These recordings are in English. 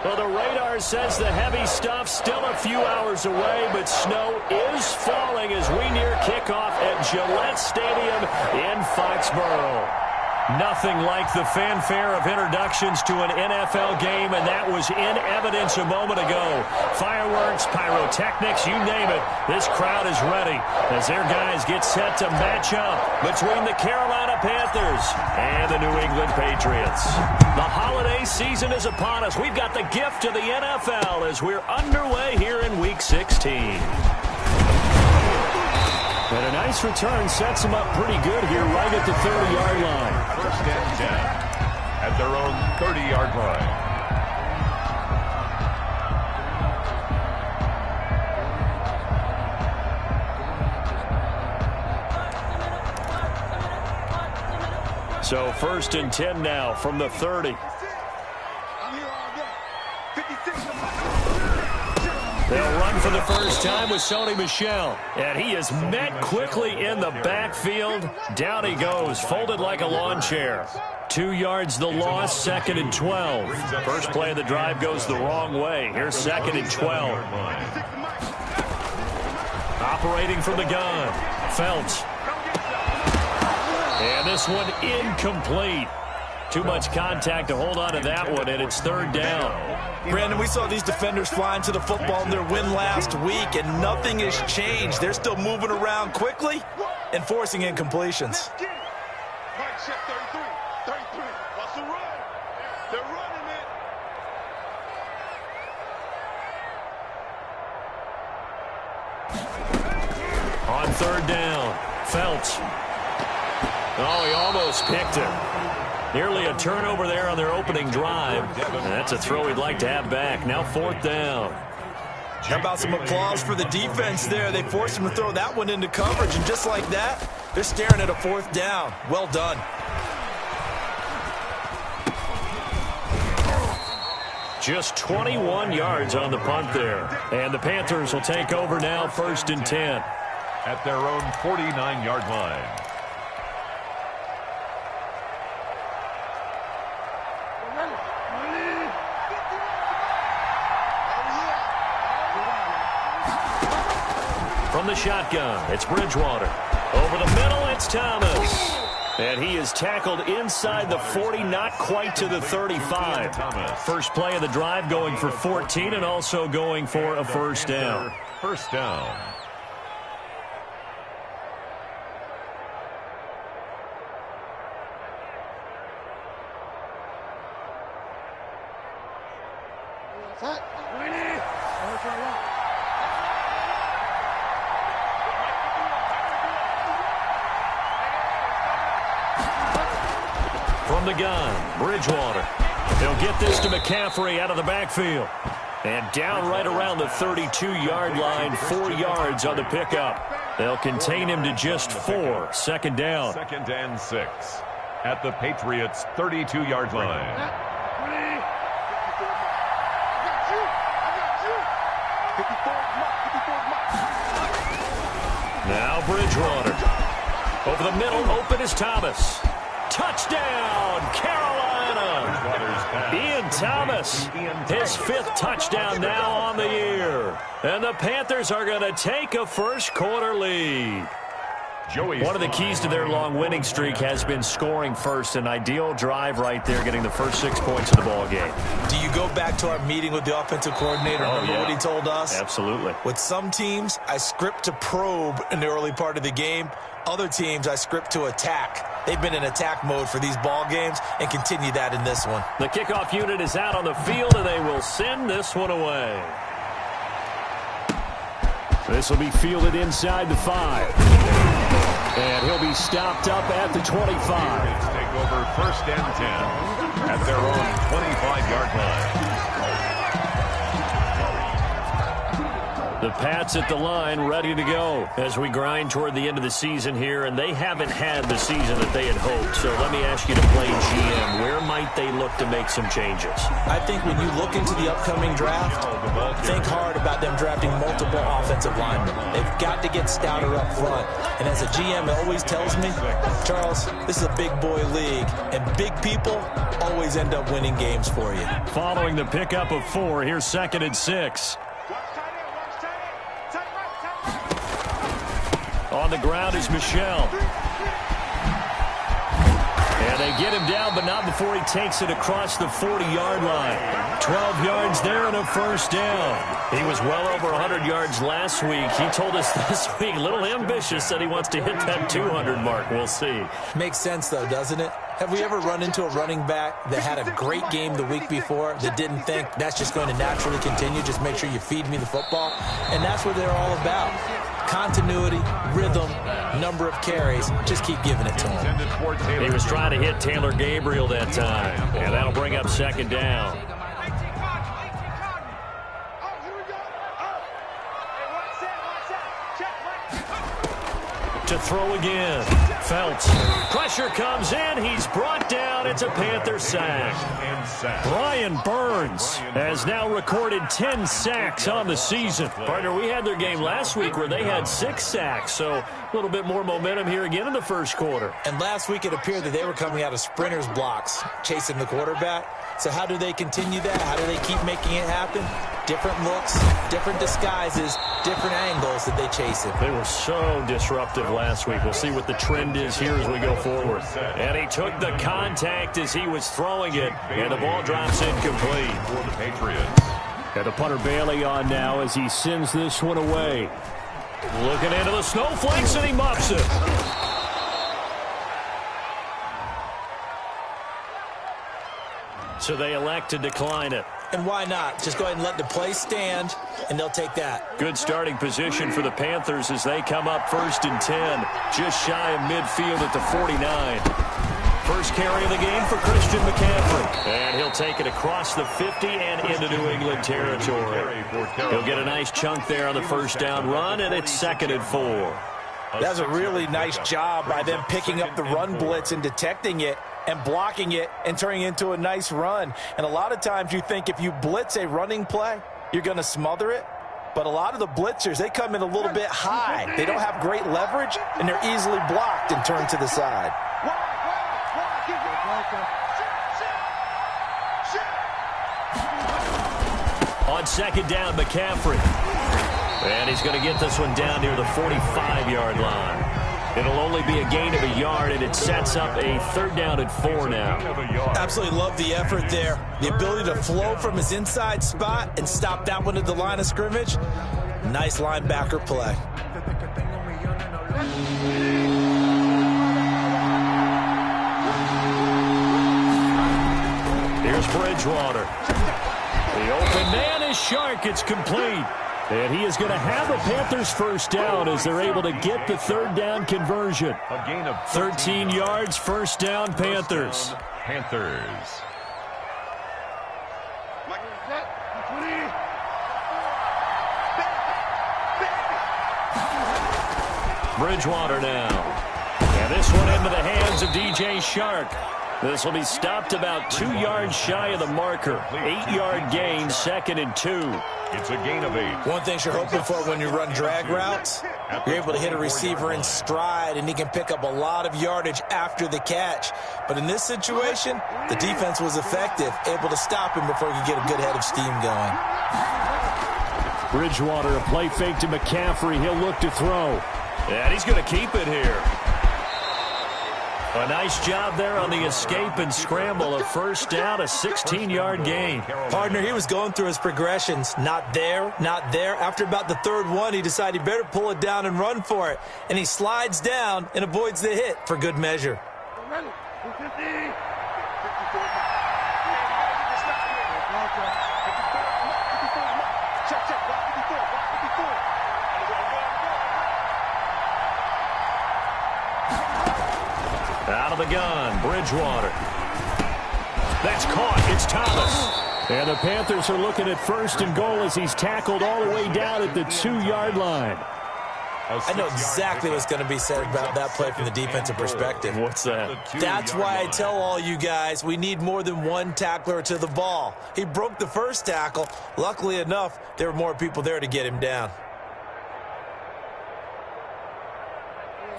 Well, the radar says the heavy stuff still a few hours away, but snow is falling as we near kickoff at Gillette Stadium in Foxborough. Nothing like the fanfare of introductions to an NFL game, and that was in evidence a moment ago. Fireworks, pyrotechnics, you name it. This crowd is ready as their guys get set to match up between the Carolina Panthers and the New England Patriots. The holiday season is upon us. We've got the gift of the NFL as we're underway here in Week 16. And a nice return sets them up pretty good here right at the 30-yard line. First and 10 at their own 30-yard line. So first and 10 now from the 30. They'll run for the first time with Sony Michel. And he is met quickly in the backfield. Down he goes, folded like a lawn chair. 2 yards the loss, second and 12. First play of the drive goes the wrong way. Here's second and 12. Operating from the gun, Phelps. And this one incomplete. Too much contact to hold on to that one, and it's third down. Brandon, we saw these defenders flying to the football in their win last week, and nothing has changed. They're still moving around quickly and forcing incompletions. On third down, Phelps. Oh, he almost picked it. Nearly a turnover there on their opening drive. And that's a throw he'd like to have back. Now fourth down. How about some applause for the defense there? They forced him to throw that one into coverage, and just like that, they're staring at a fourth down. Well done. Just 21 yards on the punt there. And the Panthers will take over now, first and 10. At their own 49-yard line. From the shotgun, it's Bridgewater. Over the middle, it's Thomas. And he is tackled inside the 40, not quite to the 35. First play of the drive going for 14 and also going for a first down. First down. From the gun, Bridgewater. They'll get this to McCaffrey out of the backfield. And down right around the 32-yard line, 4 yards on the pickup. They'll contain him to just 4. Second down. Second and 6 at the Patriots' 32-yard line. Now Bridgewater. Over the middle, open is Thomas. Touchdown, Carolina! Ian Thomas, his 5th touchdown now on the year. And the Panthers are going to take a first-quarter lead. One of the keys to their long winning streak has been scoring first. An ideal drive right there, getting the first 6 points of the ball game. Do you go back to our meeting with the offensive coordinator? Remember what he told us? Absolutely. With some teams, I script to probe in the early part of the game. Other teams, I script to attack. They've been in attack mode for these ball games and continue that in this one. The kickoff unit is out on the field, and they will send this one away. This will be fielded inside the 5. And he'll be stopped up at the 25. Take over first and 10 at their own 25-yard line. The Pats at the line, ready to go as we grind toward the end of the season here, and they haven't had the season that they had hoped. So let me ask you to play GM. Where might they look to make some changes? I think when you look into the upcoming draft, think hard about them drafting multiple offensive linemen. They've got to get stouter up front. And as a GM, it always tells me, Charles, this is a big boy league, and big people always end up winning games for you. Following the pickup of 4, here's 2nd and 6. On the ground is Michel. And they get him down, but not before he takes it across the 40-yard line. 12 yards there and a first down. He was well over 100 yards last week. He told us this week, a little ambitious, said he wants to hit that 200 mark. We'll see. Makes sense, though, doesn't it? Have we ever run into a running back that had a great game the week before that didn't think that's just going to naturally continue? Just make sure you feed me the football. And that's what they're all about. Continuity, rhythm, number of carries. Just keep giving it to him. He was trying to hit Taylor Gabriel that time. And that'll bring up 2nd down. To throw again. Felts. Pressure comes in. He's brought down. It's a Panther sack. Brian Burns has now recorded 10 sacks on the season. Partner, we had their game last week where they had 6 sacks. So a little bit more momentum here again in the first quarter. And last week it appeared that they were coming out of sprinters blocks, chasing the quarterback. So how do they continue that? How do they keep making it happen? Different looks, different disguises, different angles that they chase it. They were so disruptive last week. We'll see what the trend is here as we go forward. And he took the contact as he was throwing it, and the ball drops incomplete. For the Patriots. Got the punter Bailey on now as he sends this one away. Looking into the snowflakes, and he muffs it. So they elect to decline it. And why not? Just go ahead and let the play stand, and they'll take that. Good starting position for the Panthers as they come up 1st and 10, just shy of midfield at the 49. First carry of the game for Christian McCaffrey. And he'll take it across the 50 and into New England territory. He'll get a nice chunk there on the first down run, and it's 2nd and 4. That's a really nice job by them picking up the run blitz and detecting it and blocking it and turning it into a nice run. And a lot of times you think if you blitz a running play, you're going to smother it. But a lot of the blitzers, they come in a little bit high. They don't have great leverage, and they're easily blocked and turned to the side. On 2nd down, McCaffrey. And he's going to get this one down near the 45-yard line. It'll only be a gain of a yard, and it sets up a 3rd down and 4 now. Absolutely love the effort there. The ability to flow from his inside spot and stop that one at the line of scrimmage. Nice linebacker play. Here's Bridgewater. The open man is Shark. It's complete. And he is going to have a Panthers first down as they're able to get the 3rd down conversion. A gain of 13 yards, first down, Panthers. Panthers. Bridgewater now. And this one into the hands of DJ Shark. This will be stopped about 2 yards shy of the marker. 8-yard gain, 2nd and 2. It's a gain of 8. One thing you're hoping for when you run drag routes, you're able to hit a receiver in stride, and he can pick up a lot of yardage after the catch. But in this situation, the defense was effective, able to stop him before he could get a good head of steam going. Bridgewater, a play fake to McCaffrey. He'll look to throw. And he's going to keep it here. A nice job there on the escape and scramble. A first down, a 16-yard gain. Partner, he was going through his progressions. Not there, not there. After about the 3rd one, he decided he better pull it down and run for it. And he slides down and avoids the hit for good measure. Out of the gun, Bridgewater. That's caught. It's Thomas. And the Panthers are looking at 1st and goal as he's tackled all the way down at the 2-yard line. I know exactly what's going to be said about that play from the defensive perspective. What's that? That's why I tell all you guys we need more than one tackler to the ball. He broke the first tackle. Luckily enough, there were more people there to get him down.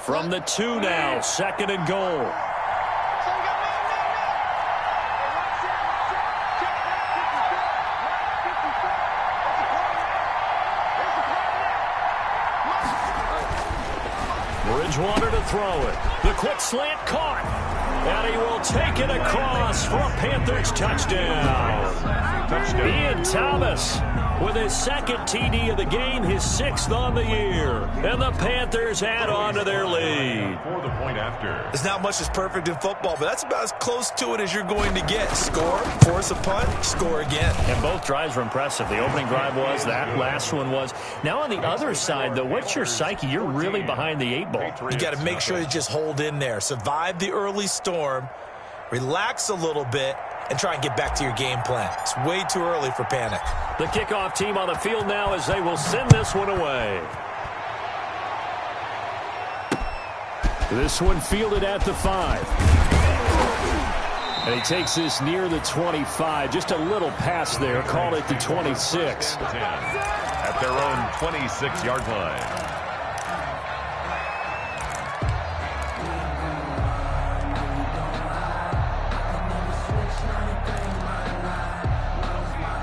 From the 2 now, 2nd and goal. Bridgewater to throw it. The quick slant caught. And he will take it across for a Panthers touchdown. Ian Thomas with his 2nd TD of the game, his 6th on the year. And the Panthers add on to their lead. For the point after. There's not much that's perfect in football, but that's about as close to it as you're going to get. Score, force a punt, score again. And both drives were impressive. The opening drive was, that last one was. Now on the other side, though, what's your psyche? You're really behind the 8 ball. You got to make sure you just hold in there. Survive the early storm, relax a little bit, and try and get back to your game plan. It's way too early for panic. The kickoff team on the field now as they will send this one away. This one fielded at the 5. And he takes this near the 25. Just a little pass there. Call it the 26. At their own 26-yard line.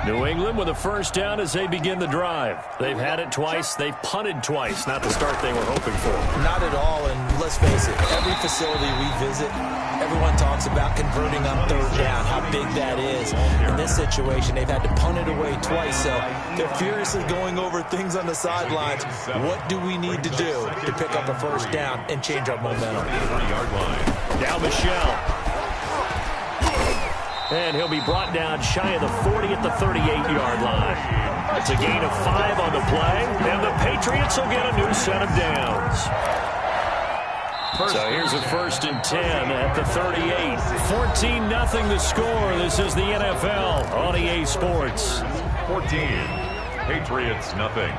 New England with a 1st down as they begin the drive. They've had it twice. They've punted twice. Not the start they were hoping for. Not at all, and let's face it, every facility we visit, everyone talks about converting on 3rd down, how big that is. In this situation, they've had to punt it away twice, so they're furiously going over things on the sidelines. What do we need to do to pick up a 1st down and change our momentum? 3-yard line. Now Michelle. And he'll be brought down shy of the 40 at the 38-yard line. It's a gain of 5 on the play, and the Patriots will get a new set of downs. So here's a 1st and 10 at the 38. 14-0 the score. This is the NFL on EA Sports. 14. Patriots, nothing.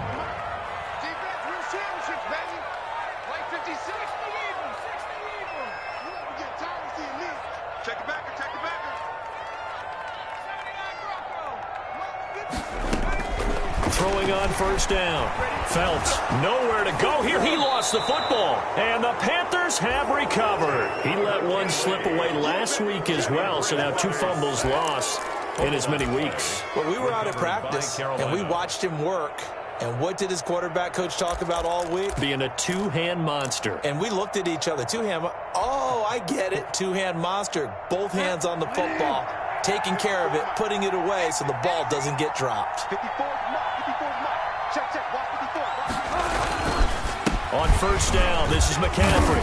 Throwing on 1st down. Phelps nowhere to go here. He lost the football. And the Panthers have recovered. He let one slip away last week as well. So now 2 fumbles lost in as many weeks. Well, we were out at practice, and we watched him work. And what did his quarterback coach talk about all week? Being a 2-hand monster. And we looked at each other. 2-hand. Oh, I get it. 2-hand monster. Both hands on the football. Taking care of it, putting it away so the ball doesn't get dropped. On 1st down, this is McCaffrey.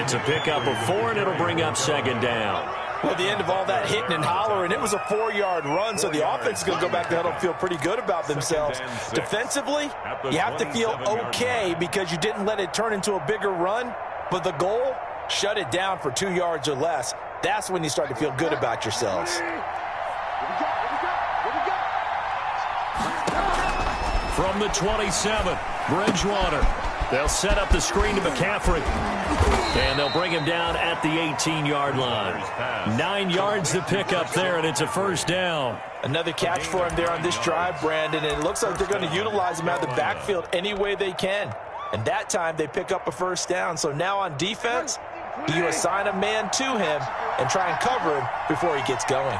It's a pickup of 4, and it'll bring up 2nd down. Well, at the end of all that hitting and hollering, it was a 4-yard run, so the offense is going to go back to huddle and feel pretty good about themselves. Defensively, you have to feel okay because you didn't let it turn into a bigger run, but the goal, shut it down for 2 yards or less. That's when you start to feel good about yourselves. From the 27, Bridgewater. They'll set up the screen to McCaffrey. And they'll bring him down at the 18-yard line. 9 yards to pick up there, and it's a 1st down. Another catch for him there on this drive, Brandon, and it looks like they're going to utilize him out of the backfield any way they can. And that time they pick up a 1st down. So now on defense, you assign a man to him and try and cover him before he gets going.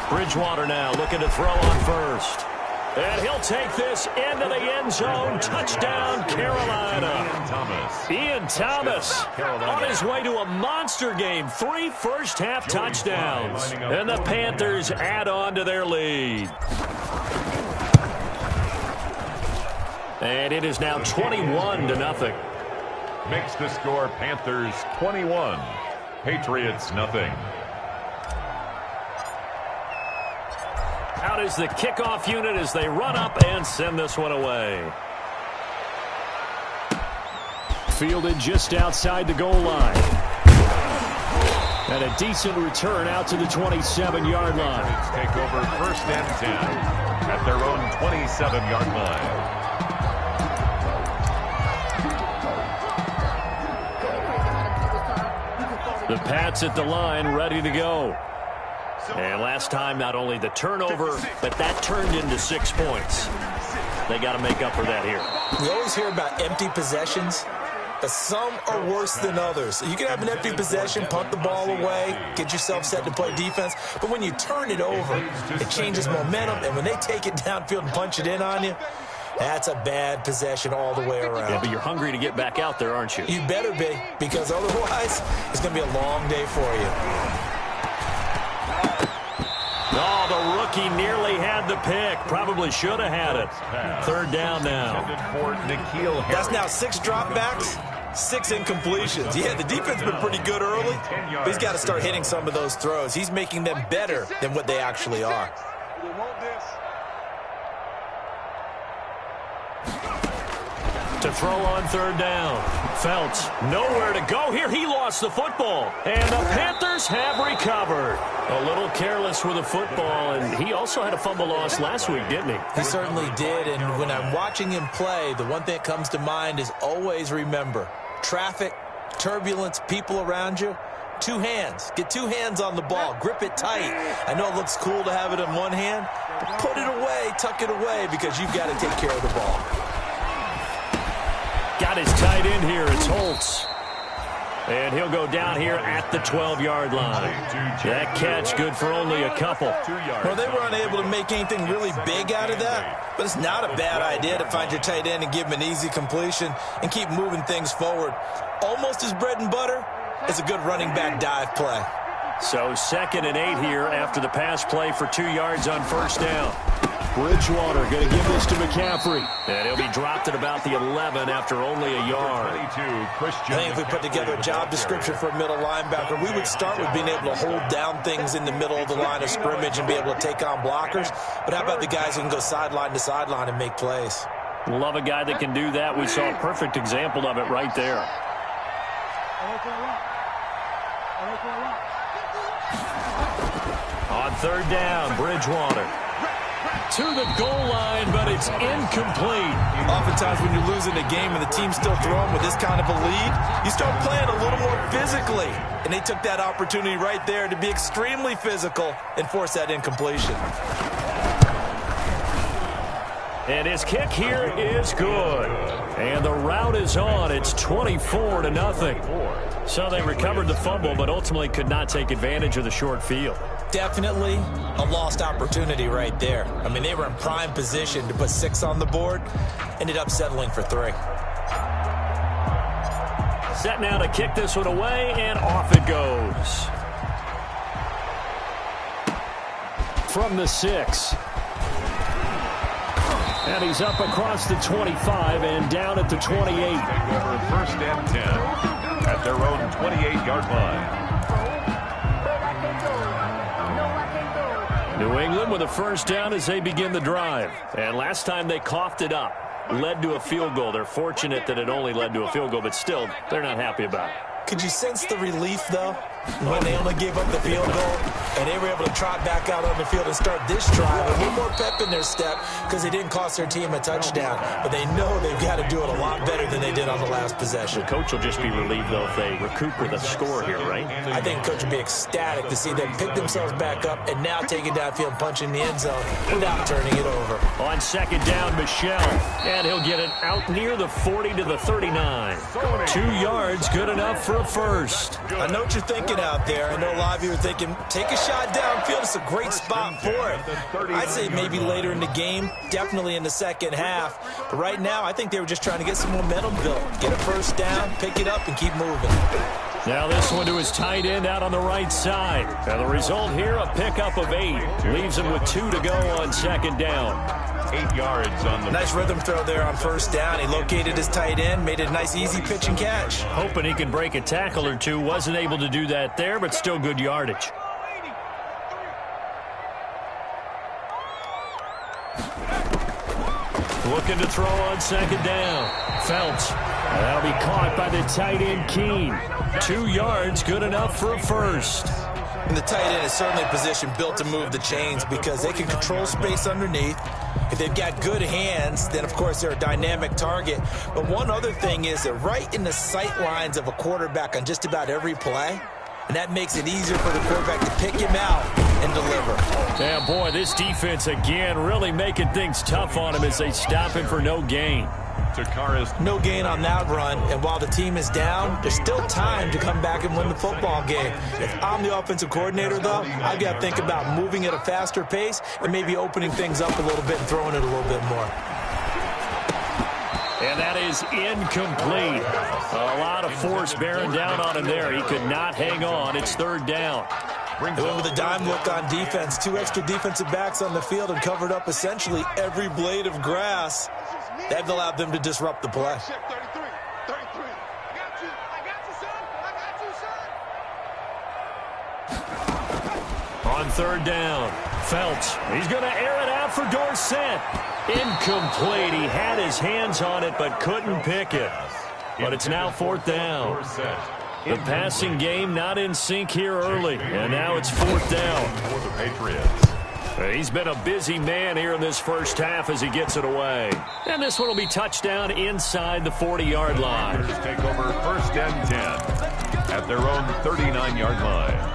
Bridgewater now looking to throw on 1st. And he'll take this into the end zone. Touchdown, Carolina. Ian Thomas on his way to a monster game. 3 first-half touchdowns. And the Panthers add on to their lead. And it is now 21-0. Makes the score Panthers 21, Patriots nothing. Out is the kickoff unit as they run up and send this one away. fielded just outside the goal line. And a decent return out to the 27-yard line. Take over 1st and 10 at their own 27-yard line. The Pats at the line, ready to go. And last time, not only the turnover, but that turned into 6 points. They got to make up for that here. We always hear about empty possessions, but some are worse than others. You can have an empty possession, punt the ball away, get yourself set to play defense, but when you turn it over, it changes momentum, and when they take it downfield and punch it in on you, that's a bad possession all the way around. Yeah, but you're hungry to get back out there, aren't you? You better be, because otherwise, it's going to be a long day for you. Oh, the rookie nearly had the pick. Probably should have had it. 3rd down now. That's now 6 dropbacks, 6 incompletions. Yeah, the defense has been pretty good early, but he's got to start hitting some of those throws. He's making them better than what they actually are. To throw on 3rd down. Felts, nowhere to go here. He lost the football. And the Panthers have recovered. A little careless with the football, and he also had a fumble loss last week, didn't he? He certainly did, and when I'm watching him play, the one thing that comes to mind is always remember, traffic, turbulence, people around you, 2 hands. Get 2 hands on the ball. Grip it tight. I know it looks cool to have it in one hand, but put it away, tuck it away, because you've got to take care of the ball. Got his tight end here. It's Holtz. And he'll go down here at the 12-yard line. That catch good for only a couple. Well, they were unable to make anything really big out of that, but it's not a bad idea to find your tight end and give him an easy completion and keep moving things forward. Almost his bread and butter is a good running back dive play. So 2nd and 8 here after the pass play for 2 yards on 1st down. Bridgewater going to give this to McCaffrey. And he'll be dropped at about the 11 after only a yard. I think if we put together a job description for a middle linebacker, we would start with being able to hold down things in the middle of the line of scrimmage and be able to take on blockers. But how about the guys who can go sideline to sideline and make plays? Love a guy that can do that. We saw a perfect example of it right there. On 3rd down, Bridgewater. To the goal line, but it's incomplete. Oftentimes when you're losing a game and the team's still throwing with this kind of a lead, you start playing a little more physically. And they took that opportunity right there to be extremely physical and force that incompletion. And his kick here is good. And the route is on. It's 24-0. So they recovered the fumble, but ultimately could not take advantage of the short field. Definitely a lost opportunity right there. I mean, they were in prime position to put 6 on the board. Ended up settling for 3. Set now to kick this one away, and off it goes. From the 6. And he's up across the 25 and down at the 28. Over 1st and 10 at their own 28-yard line. New England with a 1st down as they begin the drive. And last time they coughed it up. Led to a field goal. They're fortunate that it only led to a field goal, but still, they're not happy about it. Could you sense the relief, though, when they only gave up the field goal and they were able to trot back out on the field and start this drive with a little more pep in their step because they didn't cost their team a touchdown, but they know they've got to do it a lot better than they did on the last possession. The coach will just be relieved, though, if they recoup with a score here, right? I think the coach will be ecstatic to see them pick themselves back up and now take it downfield and punch in the end zone without turning it over. On 2nd down, Michel, and he'll get it out near the 40 to the 39. 2 yards, good enough for a first. I know what you're thinking out there. I know a lot of you are thinking, take a shot downfield. It's a great spot for it. I'd say maybe later in the game, definitely in the second half. But right now, I think they were just trying to get some momentum built. Get a 1st down, pick it up, and keep moving. Now this one to his tight end out on the right side. And the result here, a pickup of 8. Leaves him with 2 to go on 2nd down. 8 yards on the... Nice rhythm throw there on 1st down. He located his tight end, made it a nice easy pitch and catch. Hoping he can break a tackle or two. Wasn't able to do that there, but still good yardage. Looking to throw on 2nd down. Felts That'll be caught by the tight end, Keene. 2 yards, good enough for a first. And the tight end is certainly a position built to move the chains because they can control space underneath. If they've got good hands, then, of course, they're a dynamic target. But one other thing is they're right in the sight lines of a quarterback on just about every play. And that makes it easier for the quarterback to pick him out and deliver. Yeah, boy, this defense, again, really making things tough on him as they stop him for no gain. No gain on that run, and while the team is down, there's still time to come back and win the football game. If I'm the offensive coordinator, though, I've got to think about moving at a faster pace and maybe opening things up a little bit and throwing it a little bit more. And that is incomplete. A lot of force bearing down on him there. He could not hang on. It's 3rd down. They went with a dime look on defense. 2 extra defensive backs on the field and covered up essentially every blade of grass. That allowed them to disrupt the play. On 3rd down, Felts. He's going to air it out for Dorsett. Incomplete. He had his hands on it but couldn't pick it. But it's now 4th down. The passing game not in sync here early, and now it's 4th down. For the Patriots. He's been a busy man here in this first half as he gets it away. And this one will be touchdown inside the 40-yard line. Take over 1st and 10 at their own 39-yard line.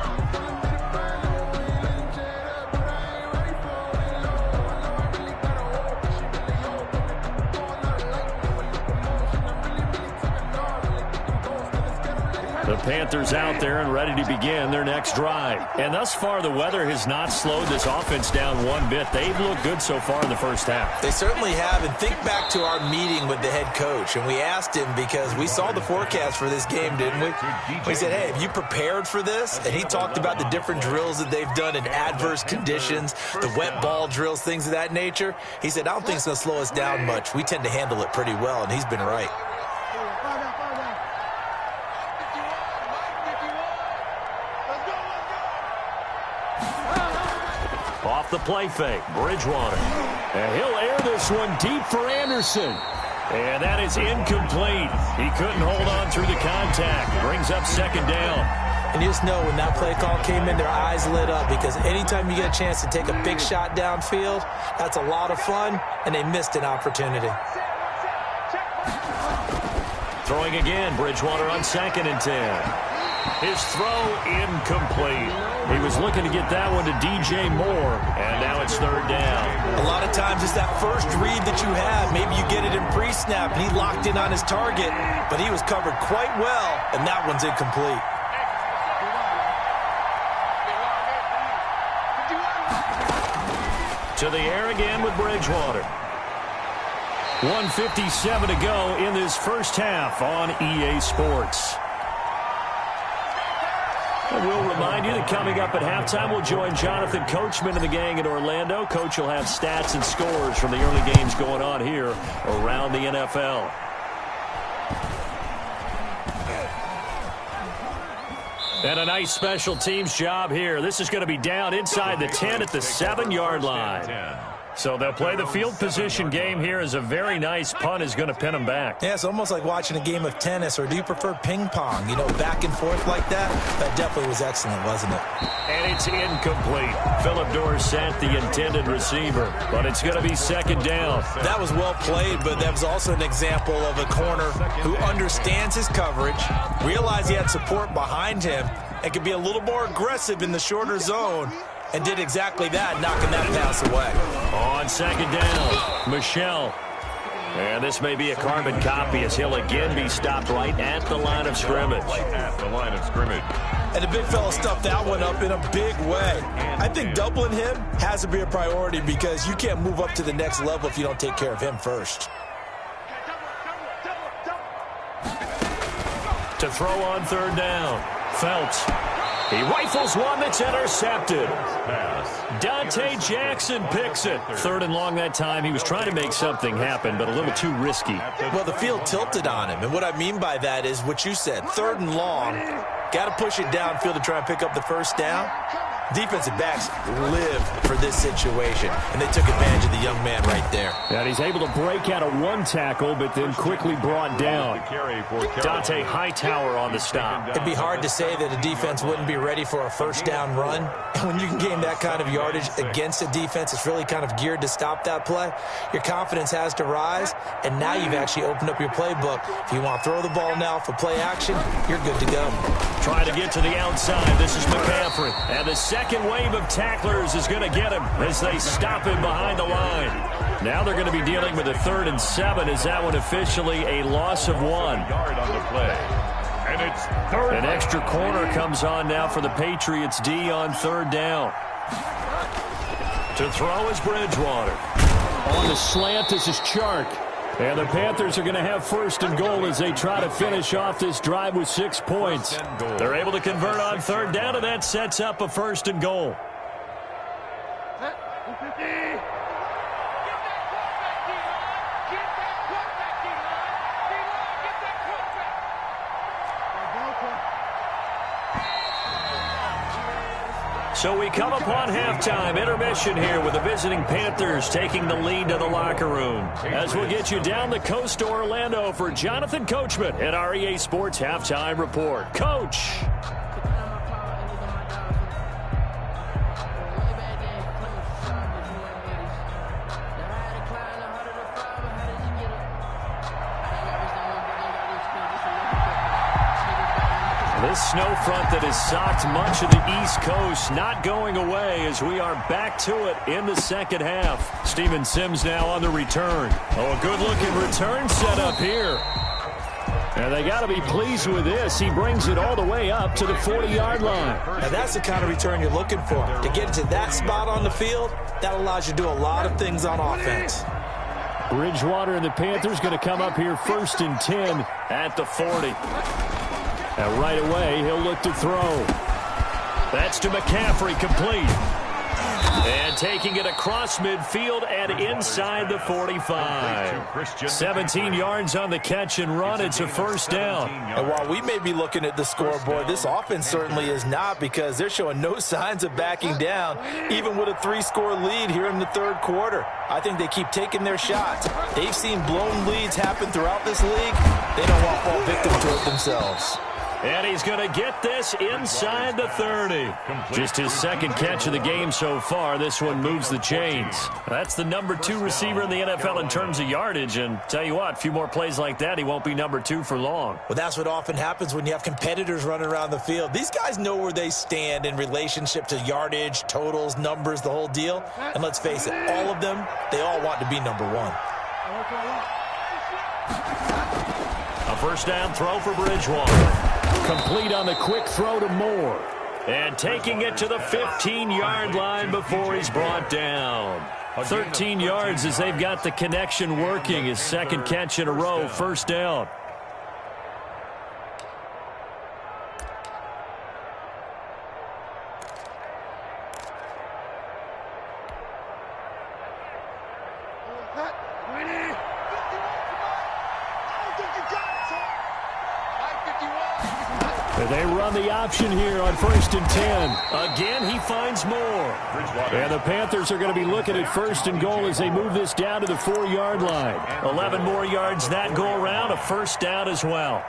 The Panthers out there and ready to begin their next drive. And thus far, the weather has not slowed this offense down one bit. They've looked good so far in the first half. They certainly have. And think back to our meeting with the head coach. And we asked him because we saw the forecast for this game, didn't we? We said, hey, have you prepared for this? And he talked about the different drills that they've done in adverse conditions, the wet ball drills, things of that nature. He said, I don't think it's going to slow us down much. We tend to handle it pretty well, and he's been right. Off the play fake, Bridgewater. And he'll air this one deep for Anderson. And that is incomplete. He couldn't hold on through the contact. Brings up 2nd down. And you just know when that play call came in, their eyes lit up because anytime you get a chance to take a big shot downfield, that's a lot of fun, and they missed an opportunity. Throwing again, Bridgewater on 2nd and 10. His throw incomplete. He was looking to get that one to DJ Moore, and now it's 3rd down. A lot of times it's that first read that you have. Maybe you get it in pre-snap, and he locked in on his target, but he was covered quite well, and that one's incomplete. To the air again with Bridgewater. 1:57 to go in this first half on EA Sports. And we'll remind you that coming up at halftime, we'll join Jonathan Coachman and the gang in Orlando. Coach will have stats and scores from the early games going on here around the NFL. And a nice special teams job here. This is going to be down inside the 10 at the 7-yard line. So they'll play the field position game here as a very nice punt is going to pin them back. Yeah, it's almost like watching a game of tennis, or do you prefer ping pong? You know, back and forth like that? That definitely was excellent, wasn't it? And it's incomplete. Philip Dorsett, the intended receiver. But it's going to be 2nd down. That was well played, but that was also an example of a corner who understands his coverage, realized he had support behind him, and could be a little more aggressive in the shorter zone, and did exactly that, knocking that pass away. On 2nd down, Michelle. And this may be a carbon copy as he'll again be stopped right at the line of scrimmage. At the line of scrimmage. And the big fella stuffed that one up in a big way. I think doubling him has to be a priority because you can't move up to the next level if you don't take care of him first. To throw on 3rd down, Felts. He rifles one that's intercepted. Dante Jackson picks it. 3rd and long that time. He was trying to make something happen, but a little too risky. Well, the field tilted on him, and what I mean by that is what you said. 3rd and long, got to push it downfield to try and pick up the 1st down. Defensive backs live for this situation, and they took advantage of the young man right there. And he's able to break out of one tackle, but then quickly brought down. Dante Hightower on the stop. It'd be hard to say that a defense wouldn't be ready for a first down run. And when you can gain that kind of yardage against a defense, it's really kind of geared to stop that play. Your confidence has to rise, and now you've actually opened up your playbook. If you want to throw the ball now for play action, you're good to go. Trying to get to the outside. This is McCaffrey. And the second wave of tacklers is going to get him as they stop him behind the line. Now they're going to be dealing with a 3rd and 7. Is that one officially a loss of 1? Yard on the play. And it's third. An extra corner comes on now for the Patriots D on 3rd down. To throw is Bridgewater. On the slant, this is Chark. And the Panthers are going to have 1st and goal as they try to finish off this drive with 6 points. They're able to convert on 3rd down, and that sets up a 1st and goal. So we come upon halftime, intermission here with the visiting Panthers taking the lead to the locker room. As we'll get you down the coast to Orlando for Jonathan Coachman at our EA Sports Halftime Report. Coach. This snow front that has socked much of the East Coast not going away as we are back to it in the second half. Steven Sims now on the return. Oh, a good-looking return set up here. And they got to be pleased with this. He brings it all the way up to the 40-yard line. Now that's the kind of return you're looking for. To get to that spot on the field, that allows you to do a lot of things on offense. Bridgewater and the Panthers going to come up here 1st and 10 at the 40. And right away, he'll look to throw. That's to McCaffrey, complete. And taking it across midfield and inside the 45. 17 yards on the catch and run. It's a 1st down. And while we may be looking at the scoreboard, this offense certainly is not, because they're showing no signs of backing down, even with a 3-score lead here in the 3rd quarter. I think they keep taking their shots. They've seen blown leads happen throughout this league. They don't want to fall victim to it themselves. And he's going to get this inside the 30. Just his 2nd catch of the game so far. This one moves the chains. That's the number 2 receiver in the NFL in terms of yardage. And tell you what, a few more plays like that, he won't be number 2 for long. Well, that's what often happens when you have competitors running around the field. These guys know where they stand in relationship to yardage, totals, numbers, the whole deal. And let's face it, all of them, they all want to be number 1. A 1st down throw for Bridgewater. Complete on the quick throw to Moore. And taking it to the 15-yard line before he's brought down. 13 yards as they've got the connection working. His 2nd catch in a row, 1st down. They run the option here on 1st and 10. Again, he finds more. And the Panthers are going to be looking at 1st and goal as they move this down to the 4-yard line. 11 more yards that go around, a 1st down as well.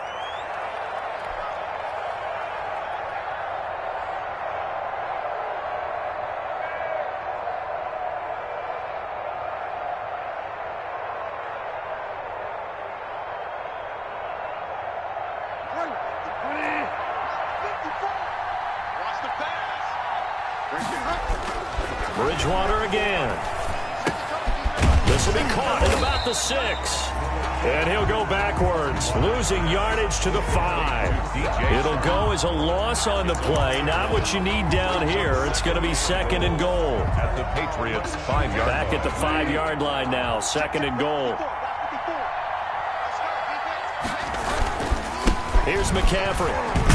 Bridgewater again. This will be caught at about the 6. And he'll go backwards, losing yardage to the 5. It'll go as a loss on the play. Not what you need down here. It's going to be 2nd and goal. At the Patriots' 5-yard line. Back at the 5-yard line now, 2nd and goal. Here's McCaffrey.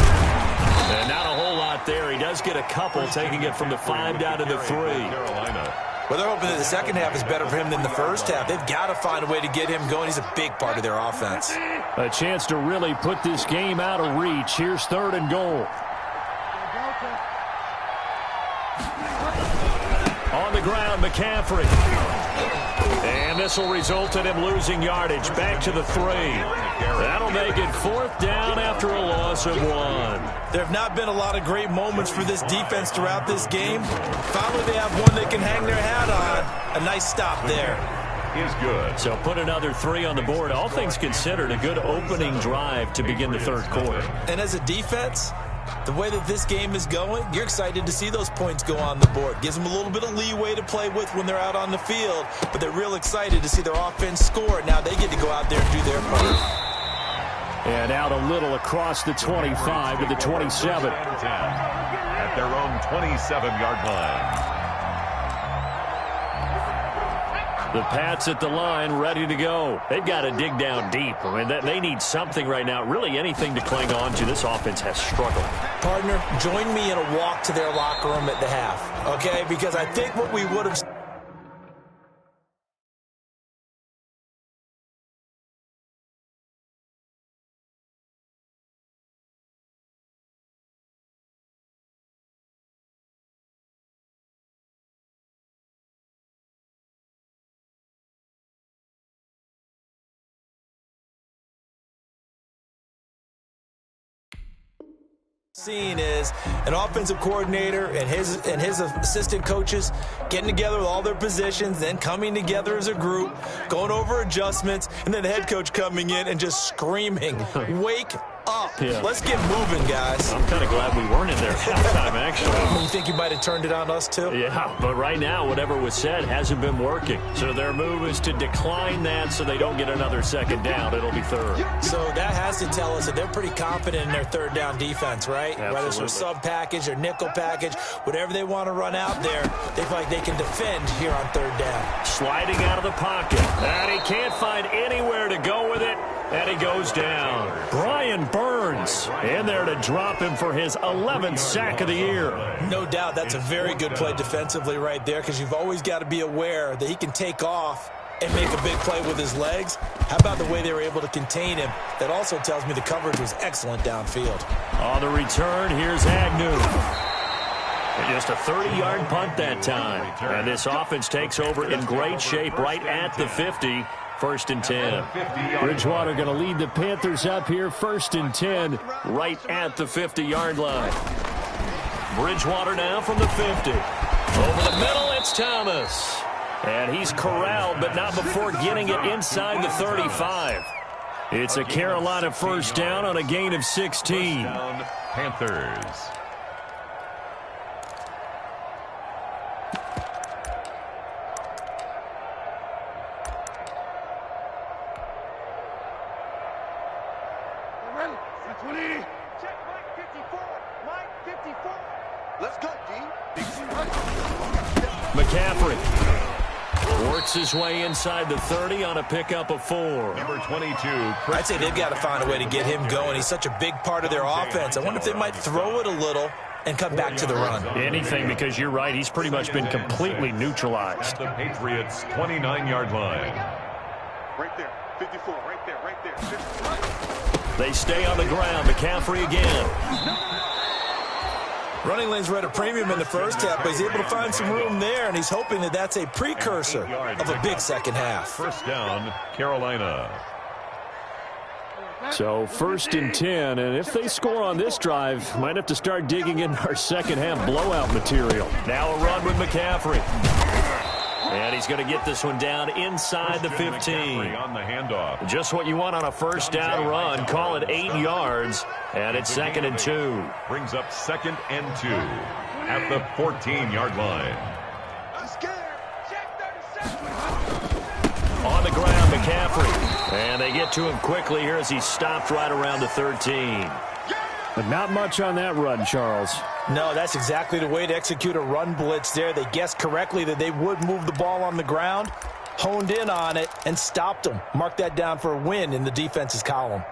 And not a whole lot there. He does get a couple, taking it from the 5 down to the 3. Well, they're hoping that the second half is better for him than the first half. They've got to find a way to get him going. He's a big part of their offense. A chance to really put this game out of reach. Here's 3rd and goal. the ground, McCaffrey. And this will result in him losing yardage. Back to the 3. That'll make it 4th down after a loss of 1. There have not been a lot of great moments for this defense throughout this game. Finally, they have one they can hang their hat on. A nice stop there. Is good. So put another 3 on the board. All things considered, a good opening drive to begin the 3rd quarter. And as a defense, the way that this game is going, you're excited to see those points go on the board. Gives them a little bit of leeway to play with when they're out on the field, but they're real excited to see their offense score. Now they get to go out there and do their part. And out a little across the 25 to the 27. At their own 27-yard line. The Pats at the line, ready to go. They've got to dig down deep. I mean, they need something right now, really anything to cling on to. This offense has struggled. Partner, join me in a walk to their locker room at the half, okay? Because I think what we would have... seen is an offensive coordinator and his assistant coaches getting together with all their positions, then coming together as a group, going over adjustments, and then the head coach coming in and just screaming, "Wake up. Yeah. Let's get moving, guys." I'm kind of glad we weren't in there at halftime, actually. You think you might have turned it on us, too? Yeah, but right now, whatever was said hasn't been working. So their move is to decline that so they don't get another 2nd down. It'll be 3rd. So that has to tell us that they're pretty confident in their 3rd down defense, right? Absolutely. Whether it's a sub package or nickel package, whatever they want to run out there, they feel like they can defend here on 3rd down. Sliding out of the pocket. And he can't find anywhere to go with it. And he goes down. Brian Burns in there to drop him for his 11th sack of the year. No doubt that's a very good play defensively right there, because you've always got to be aware that he can take off and make a big play with his legs. How about the way they were able to contain him? That also tells me the coverage was excellent downfield. On the return, here's Agnew. And just a 30-yard punt that time. And this offense takes over in great shape right at the 50. 1st and 10. Bridgewater going to lead the Panthers up here. 1st and 10 right at the 50-yard line. Bridgewater now from the 50. Over the middle, it's Thomas. And he's corralled, but not before getting it inside the 35. It's a Carolina 1st down on a gain of 16. Panthers. McCaffrey works his way inside the 30 on a pickup of 4. Number 22. I'd say they've got to find a way to get him going. He's such a big part of their offense. I wonder if they might throw it a little and come back to the run. Anything, because you're right. He's pretty much been completely neutralized. The Patriots' 29-yard line. Right there. 54. Right there. Right there. 55. They stay on the ground. McCaffrey again. Running lanes were at a premium in the 1st half, but he's able to find some room there, and he's hoping that that's a precursor of a big 2nd half. 1st down, Carolina. So 1st and 10, and if they score on this drive, might have to start digging in our 2nd half blowout material. Now a run with McCaffrey. And he's going to get this one down inside the 15. On the handoff. Just what you want on a 1st down run. Call it 8 yards, and it's 2nd and 2. Brings up 2nd and 2 at the 14-yard line. On the ground, McCaffrey. And they get to him quickly here as he stopped right around the 13. But not much on that run, Charles. No, that's exactly the way to execute a run blitz there. They guessed correctly that they would move the ball on the ground, honed in on it, and stopped them. Mark that down for a win in the defense's column.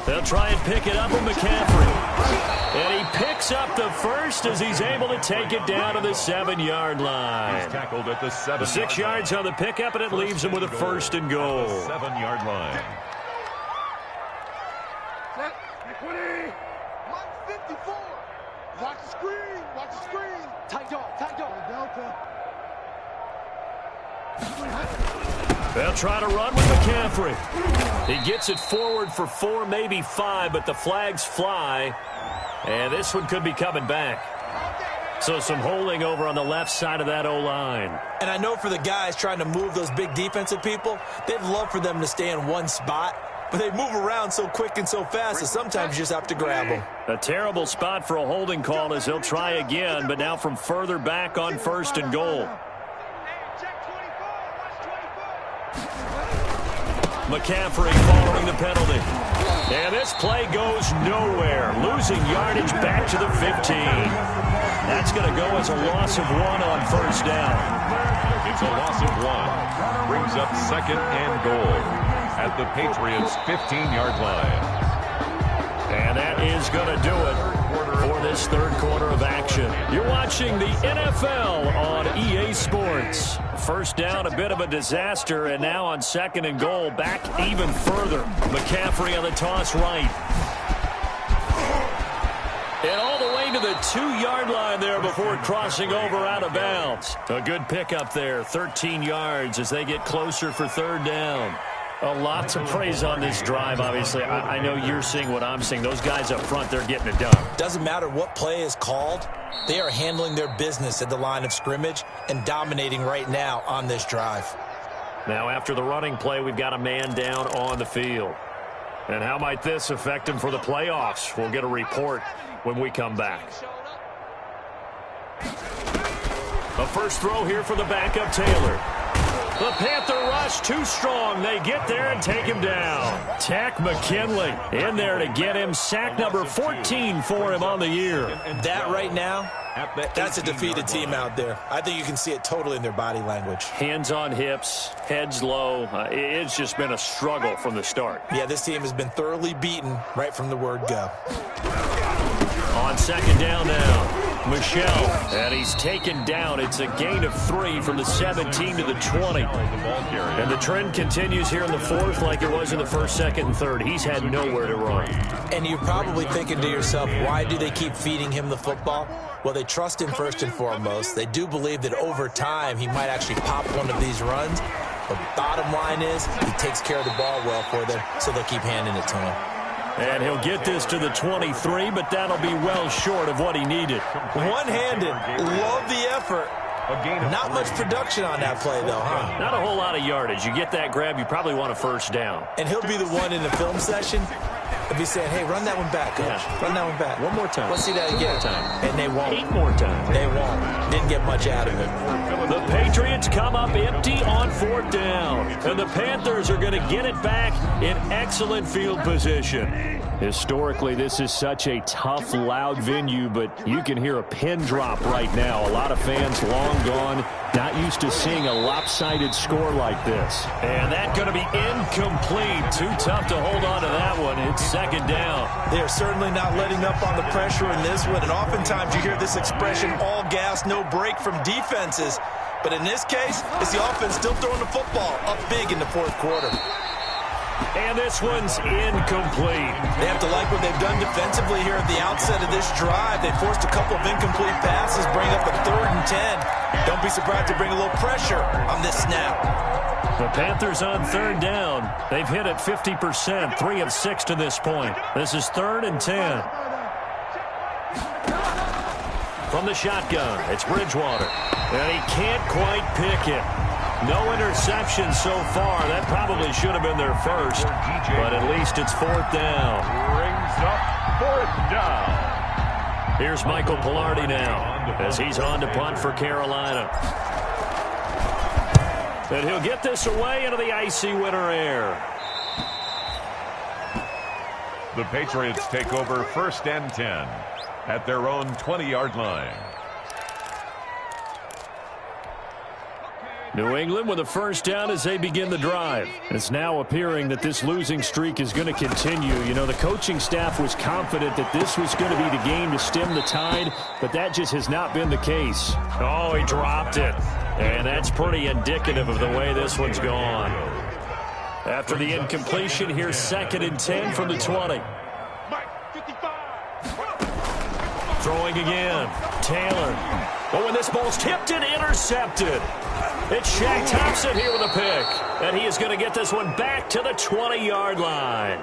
They'll try and pick it up with McCaffrey. And he picks up the 1st as he's able to take it down to the 7-yard line. He's tackled at the 7. 6 yards on the pickup, and it leaves him with a 1st and goal. 7-yard line. Watch the screen. Watch the screen. Tight dog. Tight dog. Delta. They'll try to run with McCaffrey. He gets it forward for 4, maybe 5, but the flags fly. And this one could be coming back. So some holding over on the left side of that O-line. And I know for the guys trying to move those big defensive people, they'd love for them to stay in one spot. But they move around so quick and so fast that sometimes you just have to grab them. A terrible spot for a holding call as he'll try again, but now from further back on 1st and goal. McCaffrey following the penalty. And this play goes nowhere. Losing yardage back to the 15. That's going to go as a loss of 1 on 1st down. It's a loss of 1. Brings up 2nd and goal at the Patriots' 15-yard line. And that is going to do it for this 3rd quarter of action. You're watching the NFL on EA Sports. 1st down, a bit of a disaster, and now on 2nd and goal, back even further. McCaffrey on the toss right. And all the way to the 2-yard line there before crossing over out of bounds. A good pickup there, 13 yards as they get closer for 3rd down. A lot to praise on this drive, obviously. I know you're seeing what I'm seeing. Those guys up front, they're getting it done. Doesn't matter what play is called. They are handling their business at the line of scrimmage and dominating right now on this drive. Now, after the running play, we've got a man down on the field. And how might this affect him for the playoffs? We'll get a report when we come back. A first throw here for the backup, Taylor. The Panther rush too strong. They get there and take him down. Tack McKinley in there to get him. Sack number 14 for him on the year. That right now, that's a defeated team out there. I think you can see it totally in their body language. Hands on hips, heads low. It's just been a struggle from the start. Yeah, this team has been thoroughly beaten right from the word go. On 2nd down now. Michelle, and he's taken down. It's a gain of 3 from the 17 to the 20. And the trend continues here in the 4th like it was in the 1st, 2nd, and 3rd. He's had nowhere to run. And you're probably thinking to yourself, why do they keep feeding him the football? Well, they trust him first and foremost. They do believe that over time he might actually pop one of these runs. But bottom line is he takes care of the ball well for them, so they'll keep handing it to him. And he'll get this to the 23, but that'll be well short of what he needed. One-handed. Love the effort. Not much production on that play, though, huh? Not a whole lot of yardage. You get that grab, you probably want a 1st down. And he'll be the one in the film session. He'll be saying, hey, run that one back, coach. Yeah. Run that one back. One more time. Let's see that again. 1 more time. And they won't. 8 more times. They won't. Didn't get much out of it. The Patriots come up empty on 4th down. And the Panthers are going to get it back in excellent field position. Historically, this is such a tough, loud venue, but you can hear a pin drop right now. A lot of fans long gone, not used to seeing a lopsided score like this. And that's going to be incomplete. Too tough to hold on to that one. It's 2nd down. They are certainly not letting up on the pressure in this one, and oftentimes you hear this expression, all gas, no break from defenses. But in this case, it's the offense still throwing the football up big in the 4th quarter. And this one's incomplete. They have to like what they've done defensively here at the outset of this drive. They forced a couple of incomplete passes, bring up a 3rd and 10. Don't be surprised to bring a little pressure on this snap. The Panthers on 3rd down. They've hit it 50%, 3 of 6 to this point. This is 3rd and 10. From the shotgun, it's Bridgewater. And he can't quite pick it. No interceptions so far. That probably should have been their first. But at least it's 4th down. Brings up 4th down. Here's Michael Pilardi now as he's on to punt for Carolina. And he'll get this away into the icy winter air. The Patriots take over 1st and 10 at their own 20-yard line. New England with a 1st down as they begin the drive. It's now appearing that this losing streak is going to continue. You know, the coaching staff was confident that this was going to be the game to stem the tide, but that just has not been the case. Oh, he dropped it. And that's pretty indicative of the way this one's gone. After the incompletion, here's 2nd and 10 from the 20. Throwing again. Taylor. But when this ball's tipped and intercepted, it's Shaq Thompson here with a pick. And he is going to get this one back to the 20-yard line.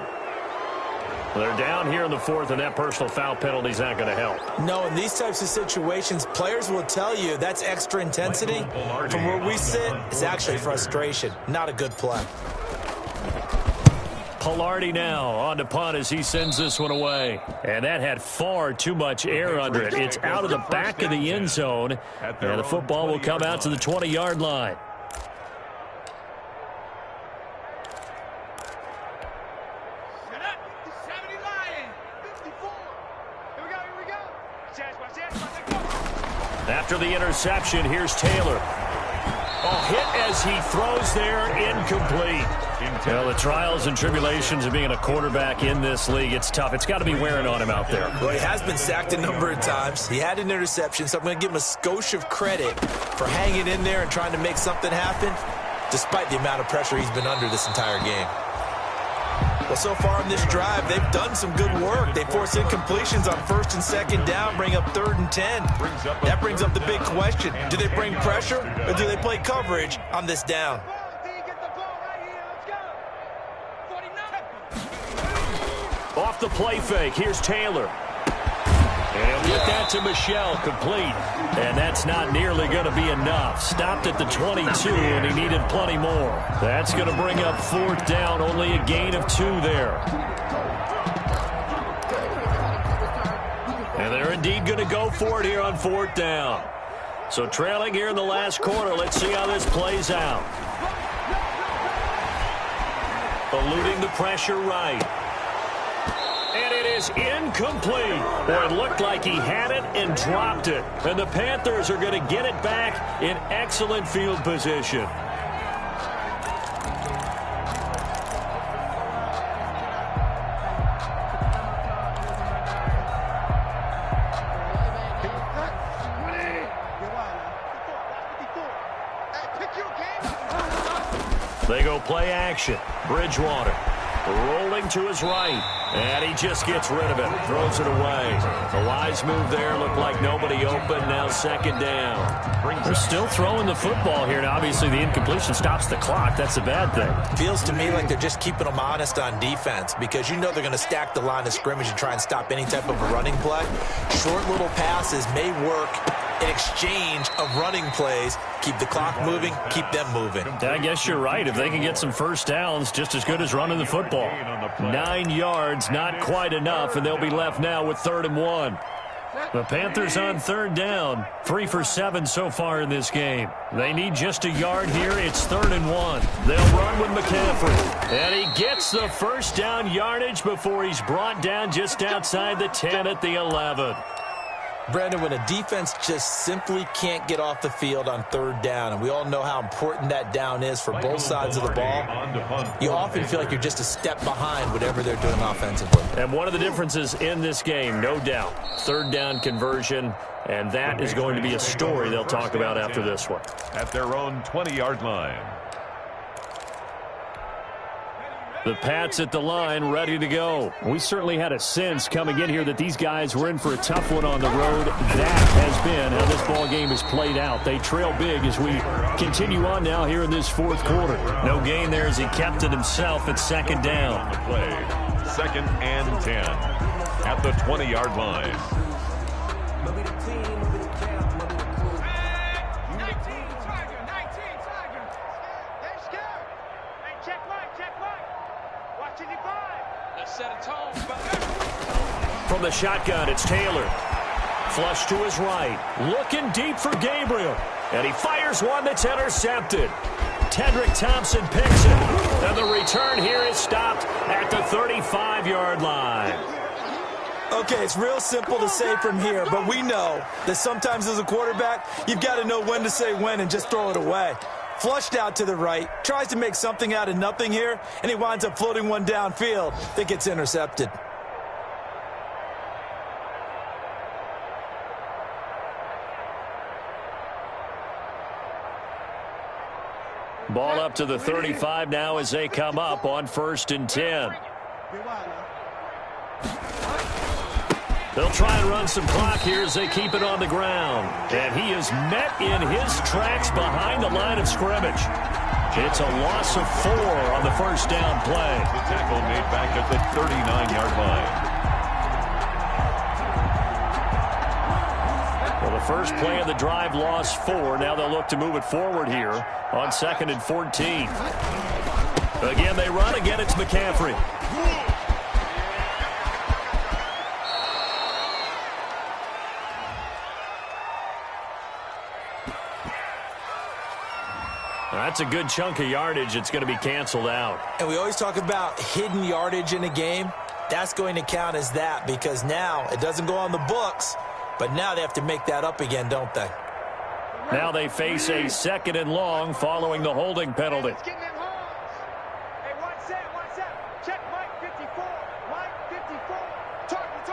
They're down here in the fourth, and that personal foul penalty is not going to help. No, in these types of situations, players will tell you that's extra intensity. From where we sit, it's actually frustration. Not a good play. Pilardi now on to punt as he sends this one away. And that had far too much air under it. It's out of the back of the end zone, and the football will come out to the 20-yard line. After the interception, here's Taylor. Oh, hit as he throws there, incomplete. Well, the trials and tribulations of being a quarterback in this league, it's tough. It's got to be wearing on him out there. Well, he has been sacked a number of times. He had an interception, so I'm going to give him a skosh of credit for hanging in there and trying to make something happen, despite the amount of pressure he's been under this entire game. Well, so far in this drive, they've done some good work. They force incompletions on first and second down, bring up 3rd and 10. That brings up the big question. Do they bring pressure or do they play coverage on this down? Off the play fake, here's Taylor. And he'll get that to Michelle, complete. And that's not nearly going to be enough. Stopped at the 22, and he needed plenty more. That's going to bring up 4th down, only a gain of 2 there. And they're indeed going to go for it here on 4th down. So trailing here in the last quarter, let's see how this plays out. Eluding the pressure right. And it is incomplete. Boy, it looked like he had it and dropped it. And the Panthers are going to get it back in excellent field position. They go play action. Bridgewater rolling to his right. And he just gets rid of it. Throws it away. A wise move there. Looked like nobody open. Now 2nd down. They're still throwing the football here. Now, obviously, the incompletion stops the clock. That's a bad thing. Feels to me like they're just keeping them honest on defense because you know they're going to stack the line of scrimmage and try and stop any type of a running play. Short little passes may work in exchange of running plays. Keep the clock moving, keep them moving. I guess you're right. If they can get some first downs, just as good as running the football. 9 yards, not quite enough, and they'll be left now with 3rd and 1. The Panthers on 3rd down, 3 for 7 so far in this game. They need just a yard here. It's 3rd and 1. They'll run with McCaffrey. And he gets the first down yardage before he's brought down just outside the 10 at the 11. Brandon, when a defense just simply can't get off the field on 3rd down, and we all know how important that down is for both sides of the ball, you often feel like you're just a step behind whatever they're doing offensively. And one of the differences in this game, no doubt, 3rd down conversion, and that is going to be a story they'll talk about after this one. At their own 20-yard line. The Pats at the line, ready to go. We certainly had a sense coming in here that these guys were in for a tough one on the road. That has been how this ball game has played out. They trail big as we continue on now here in this 4th quarter. No gain there as he kept it himself at 2nd down. The play, 2nd and 10 at the 20-yard line. From the shotgun, it's Taylor. Flush to his right. Looking deep for Gabriel. And he fires one that's intercepted. Tedrick Thompson picks it. And the return here is stopped at the 35-yard line. Okay, it's real simple to say from here, but we know that sometimes as a quarterback, you've got to know when to say when and just throw it away. Flushed out to the right, tries to make something out of nothing here, and he winds up floating one downfield that gets intercepted. Ball up to the 35 now as they come up on 1st and 10. They'll try and run some clock here as they keep it on the ground. And he is met in his tracks behind the line of scrimmage. It's a loss of 4 on the first down play. The tackle made back at the 39-yard line. Well, the first play of the drive lost 4. Now they'll look to move it forward here on 2nd and 14. Again, they run. Again, it's McCaffrey. That's a good chunk of yardage. It's going to be canceled out. And we always talk about hidden yardage in a game. That's going to count as that because now it doesn't go on the books, but now they have to make that up again, don't they? Now they face a 2nd and long following the holding penalty. Check Mike 54. Mike 54. Target.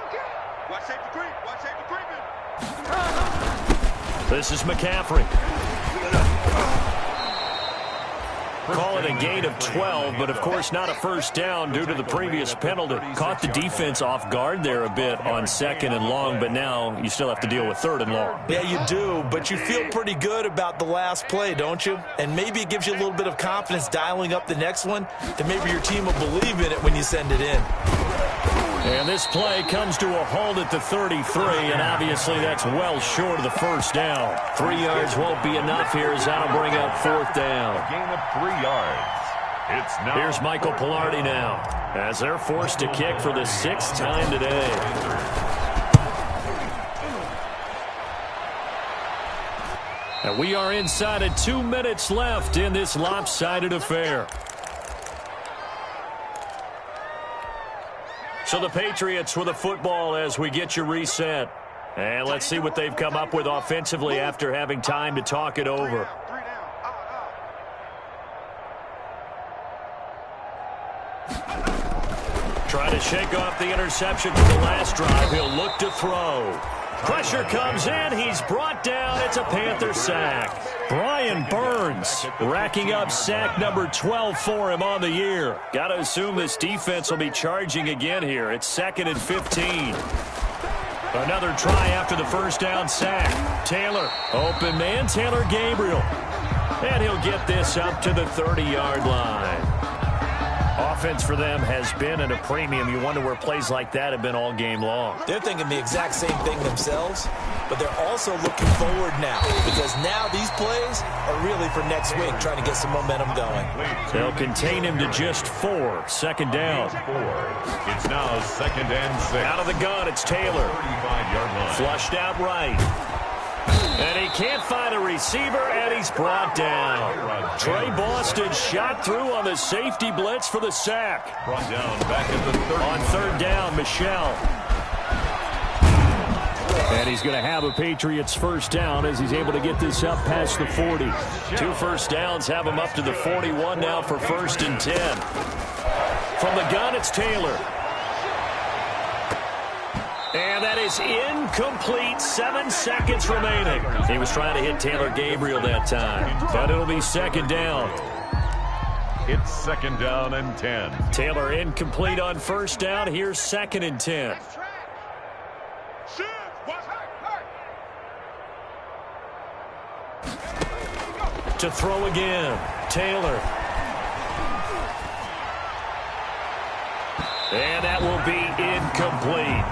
Kill. Watch safety creep. This is McCaffrey. Call it a gain of 12, but of course not a first down due to the previous penalty. Caught the defense off guard there a bit on 2nd and long, but now you still have to deal with 3rd and long. Yeah, you do, but you feel pretty good about the last play, don't you? And maybe it gives you a little bit of confidence dialing up the next one, that maybe your team will believe in it when you send it in. And this play comes to a halt at the 33, and obviously that's well short of the first down. 3 yards won't be enough here as that'll bring up 4th down. A gain of 3 yards. It's now. Here's Michael Pilardi now as they're forced to kick for the 6th time today. And we are inside of 2 minutes left in this lopsided affair. So the Patriots with the football as we get you reset. And let's see what they've come up with offensively after having time to talk it over. Try to shake off the interception from the last drive. He'll look to throw. Pressure comes in. He's brought down. It's a Panther sack. Brian Burns racking up sack number 12 for him on the year. Got to assume this defense will be charging again here. It's 2nd and 15. Another try after the first down sack. Taylor, open man, Taylor Gabriel. And he'll get this up to the 30-yard line. Offense for them has been at a premium. You wonder where plays like that have been all game long. They're thinking the exact same thing themselves, but they're also looking forward now because now these plays are really for next week, trying to get some momentum going. They'll contain him to just 4. 2nd down. It's now 2nd and 6. Out of the gun, it's Taylor. 35-yard line. Flushed out right. And he can't find a receiver, and he's brought down. Trey Boston shot through on the safety blitz for the sack. Brought down back at the 30. On 3rd down, Michel. And he's going to have a Patriots first down as he's able to get this up past the 40. 2 first downs have him up to the 41 now for 1st and 10. From the gun, it's Taylor. And that is incomplete. 7 seconds remaining. He was trying to hit Taylor Gabriel that time, but it'll be 2nd down. It's 2nd down and 10. Taylor incomplete on 1st down. Here's 2nd and 10. To throw again, Taylor. And that will be incomplete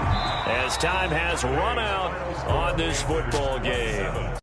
as time has run out on this football game.